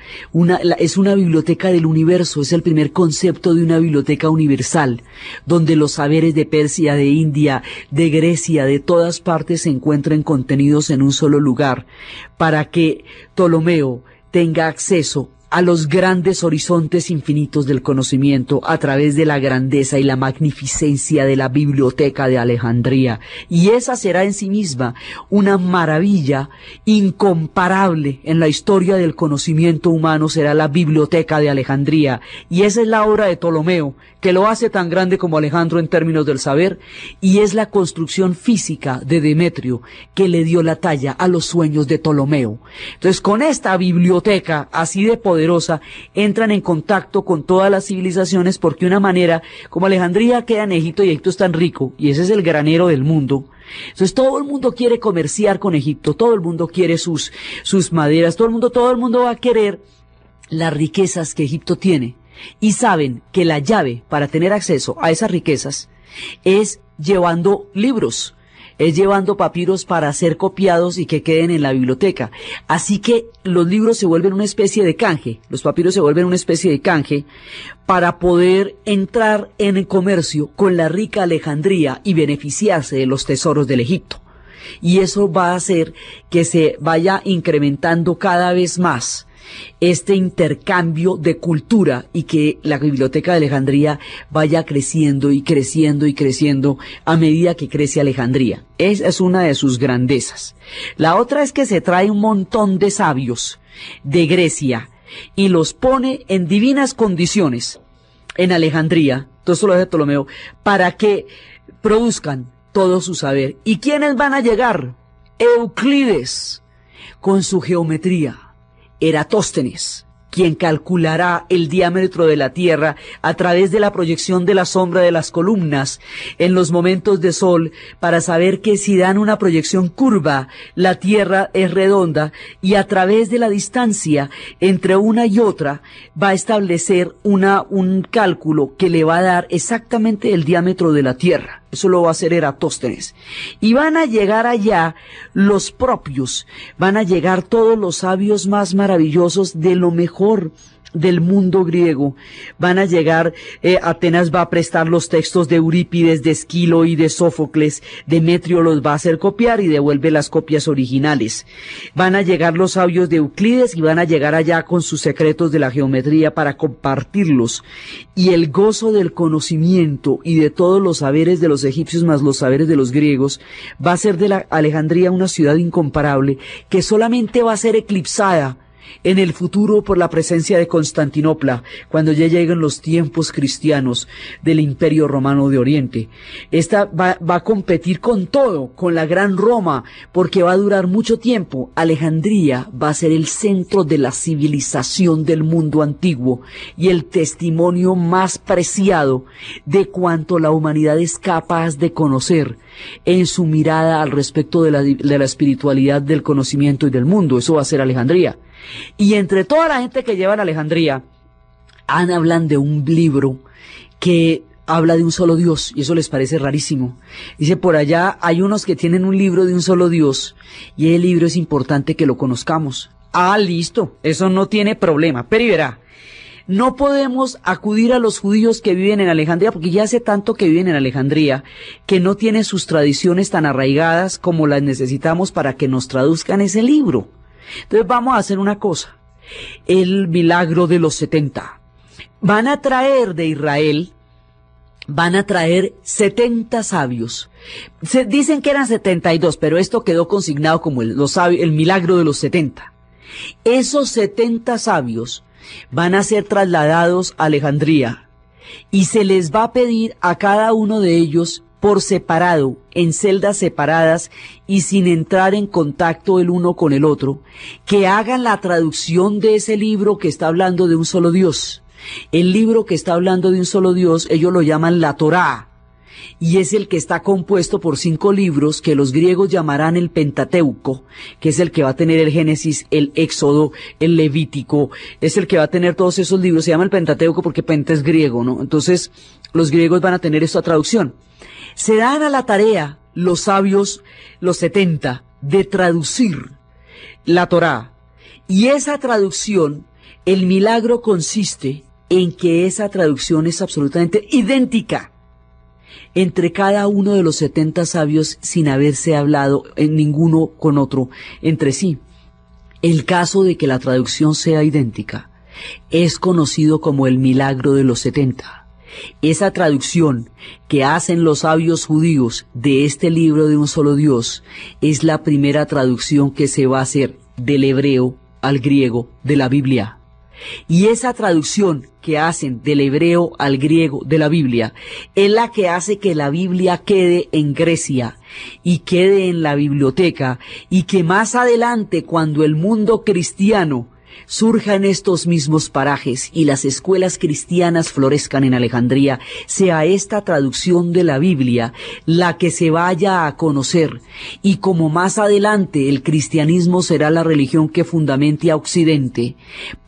es una biblioteca del universo, es el primer concepto de una biblioteca universal, donde los saberes de Persia, de India, de Grecia, de todas partes se encuentren contenidos en un solo lugar, para que Ptolomeo tenga acceso a los grandes horizontes infinitos del conocimiento a través de la grandeza y la magnificencia de la Biblioteca de Alejandría. Y esa será en sí misma una maravilla incomparable en la historia del conocimiento humano, será la Biblioteca de Alejandría. Y esa es la obra de Ptolomeo, que lo hace tan grande como Alejandro en términos del saber, y es la construcción física de Demetrio que le dio la talla a los sueños de Ptolomeo. Entonces, con esta biblioteca así de poderosa, entran en contacto con todas las civilizaciones, porque una manera, como Alejandría queda en Egipto y Egipto es tan rico, y ese es el granero del mundo, entonces todo el mundo quiere comerciar con Egipto, todo el mundo quiere sus maderas, todo el mundo va a querer las riquezas que Egipto tiene, y saben que la llave para tener acceso a esas riquezas es llevando libros, es llevando papiros para ser copiados y que queden en la biblioteca. Así que los libros se vuelven una especie de canje, los papiros se vuelven una especie de canje para poder entrar en el comercio con la rica Alejandría y beneficiarse de los tesoros del Egipto. Y eso va a hacer que se vaya incrementando cada vez más este intercambio de cultura, y que la Biblioteca de Alejandría vaya creciendo y creciendo y creciendo a medida que crece Alejandría. Esa es una de sus grandezas. La otra es que se trae un montón de sabios de Grecia y los pone en divinas condiciones en Alejandría, todo esto lo hace Ptolomeo, para que produzcan todo su saber. ¿Y quiénes van a llegar? Euclides, con su geometría. Eratóstenes, quien calculará el diámetro de la Tierra a través de la proyección de la sombra de las columnas en los momentos de sol, para saber que si dan una proyección curva, la Tierra es redonda, y a través de la distancia entre una y otra va a establecer un cálculo que le va a dar exactamente el diámetro de la Tierra. Eso lo va a hacer Eratóstenes. Y van a llegar allá los propios, van a llegar todos los sabios más maravillosos de lo mejor. del mundo griego. Van a llegar, Atenas va a prestar los textos de Eurípides, de Esquilo y de Sófocles. Demetrio los va a hacer copiar y devuelve las copias originales. Van a llegar los sabios de Euclides y van a llegar allá con sus secretos de la geometría para compartirlos. Y el gozo del conocimiento y de todos los saberes de los egipcios más los saberes de los griegos va a ser de la Alejandría una ciudad incomparable que solamente va a ser eclipsada en el futuro por la presencia de Constantinopla, cuando ya lleguen los tiempos cristianos del Imperio Romano de Oriente. Esta va a competir con todo, con la Gran Roma, porque va a durar mucho tiempo. Alejandría va a ser el centro de la civilización del mundo antiguo y el testimonio más preciado de cuanto la humanidad es capaz de conocer en su mirada al respecto de la espiritualidad, del conocimiento y del mundo. Eso va a ser Alejandría. Y entre toda la gente que lleva a Alejandría, hablan de un libro que habla de un solo Dios, y eso les parece rarísimo. Dice, por allá hay unos que tienen un libro de un solo Dios, y el libro es importante que lo conozcamos. Ah, listo, eso no tiene problema, pero y verá, no podemos acudir a los judíos que viven en Alejandría, porque ya hace tanto que viven en Alejandría, que no tienen sus tradiciones tan arraigadas como las necesitamos para que nos traduzcan ese libro. Entonces vamos a hacer una cosa, el milagro de los 70. Van a traer de Israel, 70 sabios. Se dicen que eran 72, pero esto quedó consignado como el milagro de los 70. Esos 70 sabios van a ser trasladados a Alejandría y se les va a pedir a cada uno de ellos por separado, en celdas separadas y sin entrar en contacto el uno con el otro, que hagan la traducción de ese libro que está hablando de un solo Dios. El libro que está hablando de un solo Dios, ellos lo llaman la Torá, y es el que está compuesto por 5 libros que los griegos llamarán el Pentateuco, que es el que va a tener el Génesis, el Éxodo, el Levítico, es el que va a tener todos esos libros. Se llama el Pentateuco porque Penta es griego, ¿no? Entonces, los griegos van a tener esta traducción. Se dan a la tarea los sabios, los 70, de traducir la Torá. Y esa traducción, el milagro consiste en que esa traducción es absolutamente idéntica entre cada uno de los 70 sabios sin haberse hablado en ninguno con otro entre sí. El caso de que la traducción sea idéntica es conocido como el milagro de los 70. Esa traducción que hacen los sabios judíos de este libro de un solo Dios es la primera traducción que se va a hacer del hebreo al griego de la Biblia. Y esa traducción que hacen del hebreo al griego de la Biblia es la que hace que la Biblia quede en Grecia y quede en la biblioteca, y que más adelante, cuando el mundo cristiano surja en estos mismos parajes y las escuelas cristianas florezcan en Alejandría, sea esta traducción de la Biblia la que se vaya a conocer, y como más adelante el cristianismo será la religión que fundamente a Occidente,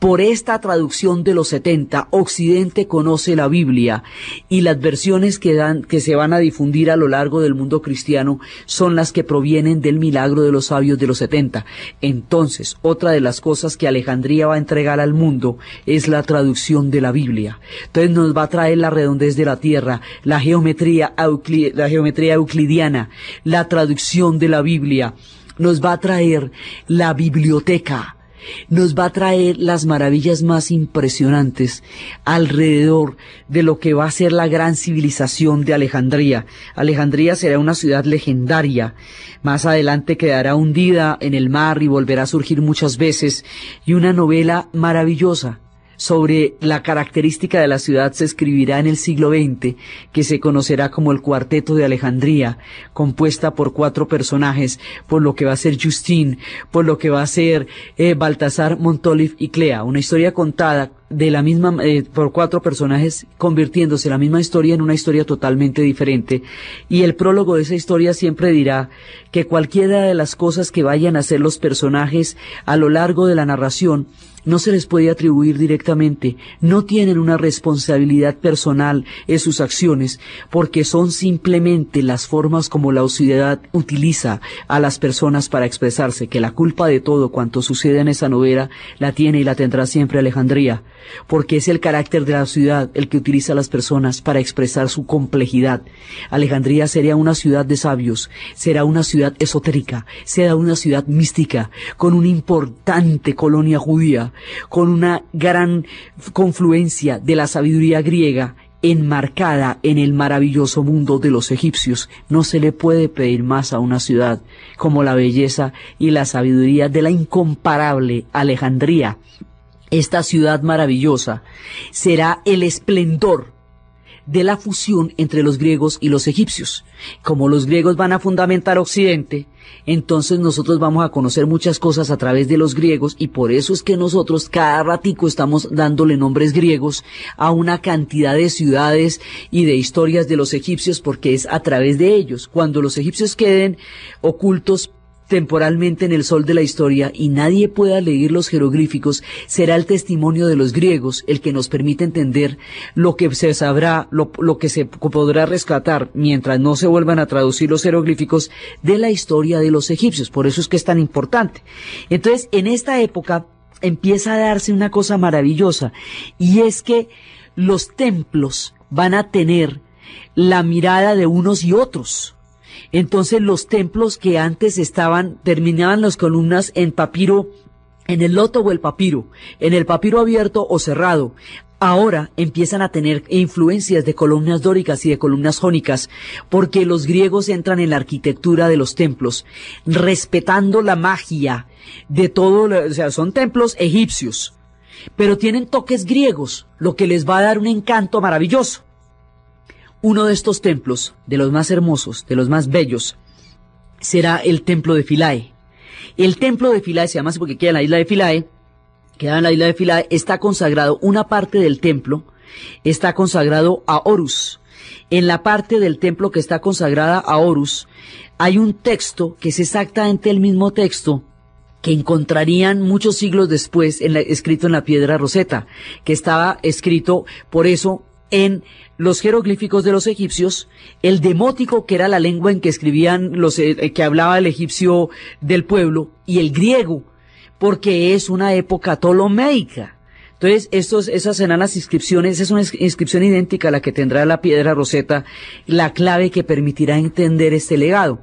por esta traducción de los 70, Occidente conoce la Biblia, y las versiones que se van a difundir a lo largo del mundo cristiano son las que provienen del milagro de los sabios de los 70. Entonces, otra de las cosas que Alejandría va a entregar al mundo es la traducción de la Biblia. Entonces nos va a traer la redondez de la tierra, la geometría euclidiana, la traducción de la Biblia, nos va a traer la biblioteca, nos va a traer las maravillas más impresionantes alrededor de lo que va a ser la gran civilización de Alejandría. Alejandría será una ciudad legendaria. Más adelante quedará hundida en el mar y volverá a surgir muchas veces. Y una novela maravillosa sobre la característica de la ciudad se escribirá en el siglo XX, que se conocerá como el Cuarteto de Alejandría, compuesta por 4 personajes, por lo que va a ser Justin, por lo que va a ser Baltasar, Montolif y Clea, una historia contada de la misma por 4 personajes, convirtiéndose la misma historia en una historia totalmente diferente. Y el prólogo de esa historia siempre dirá que cualquiera de las cosas que vayan a hacer los personajes a lo largo de la narración no se les puede atribuir directamente, no tienen una responsabilidad personal en sus acciones, porque son simplemente las formas como la sociedad utiliza a las personas para expresarse, que la culpa de todo cuanto sucede en esa novela la tiene y la tendrá siempre Alejandría. porque es el carácter de la ciudad el que utiliza a las personas para expresar su complejidad. Alejandría sería una ciudad de sabios, será una ciudad esotérica, será una ciudad mística, con una importante colonia judía, con una gran confluencia de la sabiduría griega, enmarcada en el maravilloso mundo de los egipcios. No se le puede pedir más a una ciudad como la belleza y la sabiduría de la incomparable Alejandría. Esta ciudad maravillosa será el esplendor de la fusión entre los griegos y los egipcios. Como los griegos van a fundamentar Occidente, entonces nosotros vamos a conocer muchas cosas a través de los griegos, y por eso es que nosotros cada ratico estamos dándole nombres griegos a una cantidad de ciudades y de historias de los egipcios, porque es a través de ellos. Cuando los egipcios queden ocultos temporalmente en el sol de la historia y nadie pueda leer los jeroglíficos, será el testimonio de los griegos el que nos permite entender lo que se sabrá, lo que se podrá rescatar mientras no se vuelvan a traducir los jeroglíficos de la historia de los egipcios. Por eso es que es tan importante. Entonces, en esta época empieza a darse una cosa maravillosa, y es que los templos van a tener la mirada de unos y otros. Entonces los templos que antes terminaban las columnas en papiro, en el loto o el papiro, en el papiro abierto o cerrado, ahora empiezan a tener influencias de columnas dóricas y de columnas jónicas, porque los griegos entran en la arquitectura de los templos, respetando la magia de todo, o sea, son templos egipcios, pero tienen toques griegos, lo que les va a dar un encanto maravilloso. Uno de estos templos, de los más hermosos, de los más bellos, será el templo de Philae. El templo de Philae se llama así porque queda en la isla de Philae, está consagrado, una parte del templo está consagrado a Horus. En la parte del templo que está consagrada a Horus, hay un texto que es exactamente el mismo texto que encontrarían muchos siglos después escrito en la piedra Rosetta, que estaba escrito, por eso, en los jeroglíficos de los egipcios, el demótico, que era la lengua en que escribían que hablaba el egipcio del pueblo, y el griego, porque es una época ptolomeica. Entonces, esas serán las inscripciones, es una inscripción idéntica a la que tendrá la piedra Rosetta, la clave que permitirá entender este legado.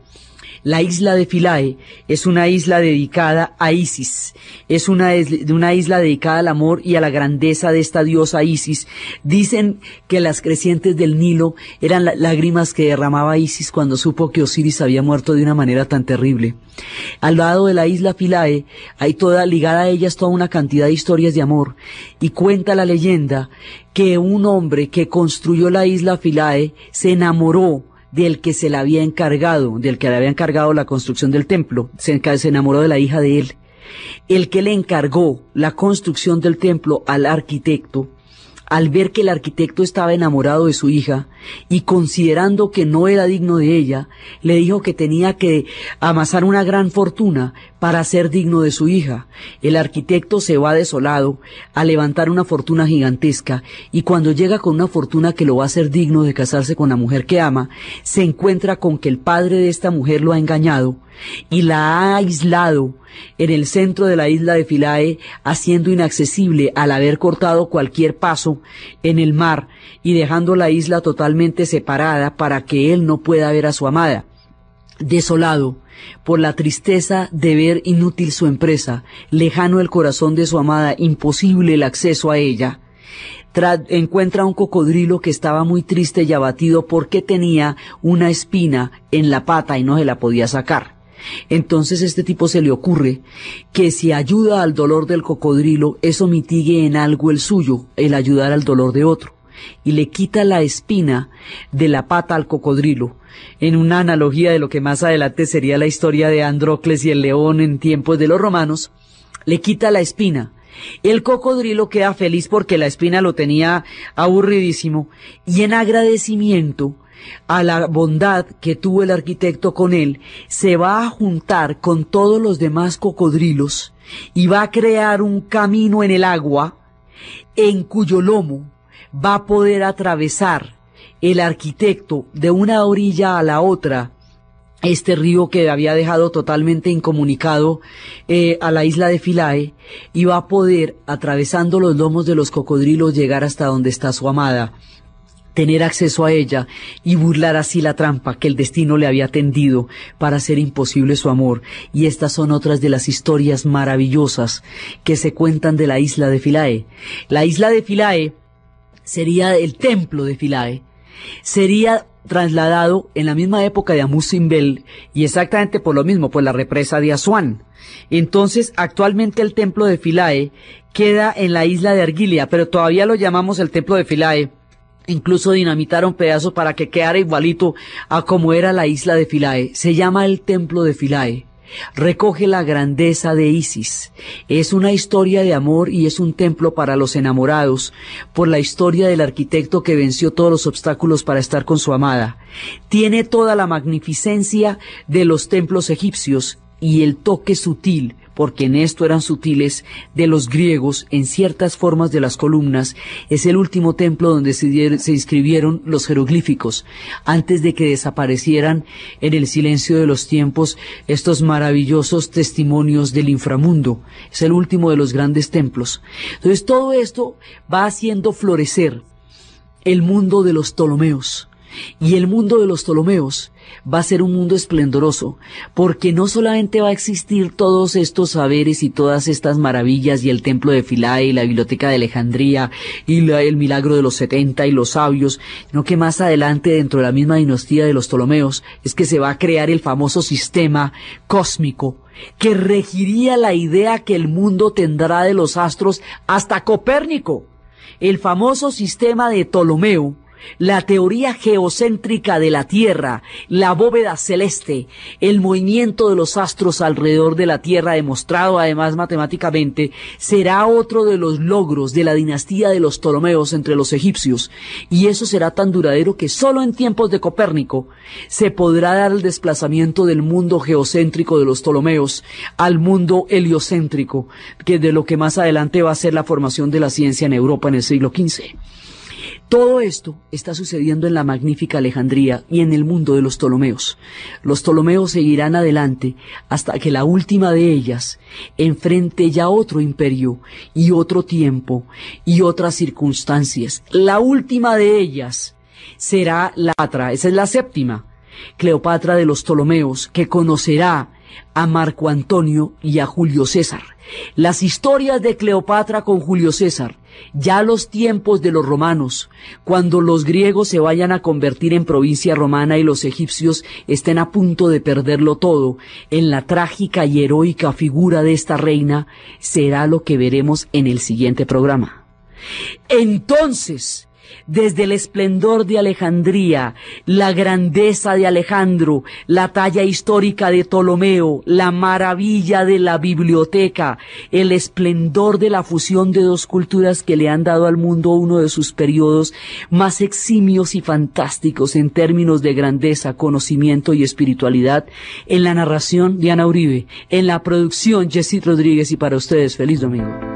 La isla de Philae es una isla dedicada a Isis, es una isla dedicada al amor y a la grandeza de esta diosa Isis. Dicen que las crecientes del Nilo eran lágrimas que derramaba Isis cuando supo que Osiris había muerto de una manera tan terrible. Al lado de la isla Philae hay ligada a ellas toda una cantidad de historias de amor, y cuenta la leyenda que un hombre que construyó la isla Philae se enamoró del que se le había encargado, la construcción del templo, se enamoró de la hija de él. El que le encargó la construcción del templo al arquitecto, al ver que el arquitecto estaba enamorado de su hija y considerando que no era digno de ella, le dijo que tenía que amasar una gran fortuna para ser digno de su hija. El arquitecto se va desolado a levantar una fortuna gigantesca, y cuando llega con una fortuna que lo va a hacer digno de casarse con la mujer que ama, se encuentra con que el padre de esta mujer lo ha engañado y la ha aislado en el centro de la isla de Philae, haciendo inaccesible al haber cortado cualquier paso en el mar y dejando la isla totalmente separada para que él no pueda ver a su amada. Desolado por la tristeza de ver inútil su empresa, lejano el corazón de su amada, imposible el acceso a ella, encuentra un cocodrilo que estaba muy triste y abatido porque tenía una espina en la pata y no se la podía sacar. Entonces este tipo se le ocurre que si ayuda al dolor del cocodrilo, eso mitigue en algo el suyo, el ayudar al dolor de otro, y le quita la espina de la pata al cocodrilo, en una analogía de lo que más adelante sería la historia de Andrócles y el león en tiempos de los romanos. Le quita la espina. El cocodrilo queda feliz porque la espina lo tenía aburridísimo, y en agradecimiento a la bondad que tuvo el arquitecto con él, se va a juntar con todos los demás cocodrilos y va a crear un camino en el agua en cuyo lomo va a poder atravesar el arquitecto de una orilla a la otra este río que había dejado totalmente incomunicado a la isla de Philae, iba a poder, atravesando los lomos de los cocodrilos, llegar hasta donde está su amada, tener acceso a ella y burlar así la trampa que el destino le había tendido para hacer imposible su amor. Y estas son otras de las historias maravillosas que se cuentan de la isla de Philae. La isla de Philae sería el templo de Philae, sería trasladado en la misma época de Amun-Simbel y exactamente por lo mismo, pues la represa de Asuán. Entonces, actualmente el templo de Philae queda en la isla de Argilia, pero todavía lo llamamos el templo de Philae. Incluso dinamitaron pedazos para que quedara igualito a como era la isla de Philae. Se llama el templo de Philae. Recoge la grandeza de Isis. Es una historia de amor y es un templo para los enamorados, por la historia del arquitecto que venció todos los obstáculos para estar con su amada. Tiene toda la magnificencia de los templos egipcios y el toque sutil, porque en esto eran sutiles, de los griegos en ciertas formas de las columnas. Es el último templo donde se inscribieron los jeroglíficos, antes de que desaparecieran en el silencio de los tiempos estos maravillosos testimonios del inframundo. Es el último de los grandes templos. Entonces todo esto va haciendo florecer el mundo de los Ptolomeos. Y el mundo de los Ptolomeos va a ser un mundo esplendoroso, porque no solamente va a existir todos estos saberes y todas estas maravillas y el templo de Philae y la biblioteca de Alejandría y el milagro de los 70 y los sabios, sino que más adelante dentro de la misma dinastía de los Ptolomeos es que se va a crear el famoso sistema cósmico que regiría la idea que el mundo tendrá de los astros hasta Copérnico. El famoso sistema de Ptolomeo, la teoría geocéntrica de la Tierra, la bóveda celeste, el movimiento de los astros alrededor de la Tierra, demostrado además matemáticamente, será otro de los logros de la dinastía de los Ptolomeos entre los egipcios, y eso será tan duradero que solo en tiempos de Copérnico se podrá dar el desplazamiento del mundo geocéntrico de los Ptolomeos al mundo heliocéntrico, que de lo que más adelante va a ser la formación de la ciencia en Europa en el siglo XV. Todo esto está sucediendo en la magnífica Alejandría y en el mundo de los Ptolomeos. Los Ptolomeos seguirán adelante hasta que la última de ellas enfrente ya otro imperio y otro tiempo y otras circunstancias. La última de ellas será Cleopatra, esa es la séptima, Cleopatra de los Ptolomeos, que conocerá a Marco Antonio y a Julio César. Las historias de Cleopatra con Julio César, ya los tiempos de los romanos, cuando los griegos se vayan a convertir en provincia romana y los egipcios estén a punto de perderlo todo, en la trágica y heroica figura de esta reina, será lo que veremos en el siguiente programa. Entonces, desde el esplendor de Alejandría, la grandeza de Alejandro, la talla histórica de Ptolomeo, la maravilla de la biblioteca, el esplendor de la fusión de dos culturas que le han dado al mundo uno de sus periodos más eximios y fantásticos en términos de grandeza, conocimiento y espiritualidad. En la narración, Diana Uribe; en la producción, Jessy Rodríguez, y para ustedes, feliz domingo.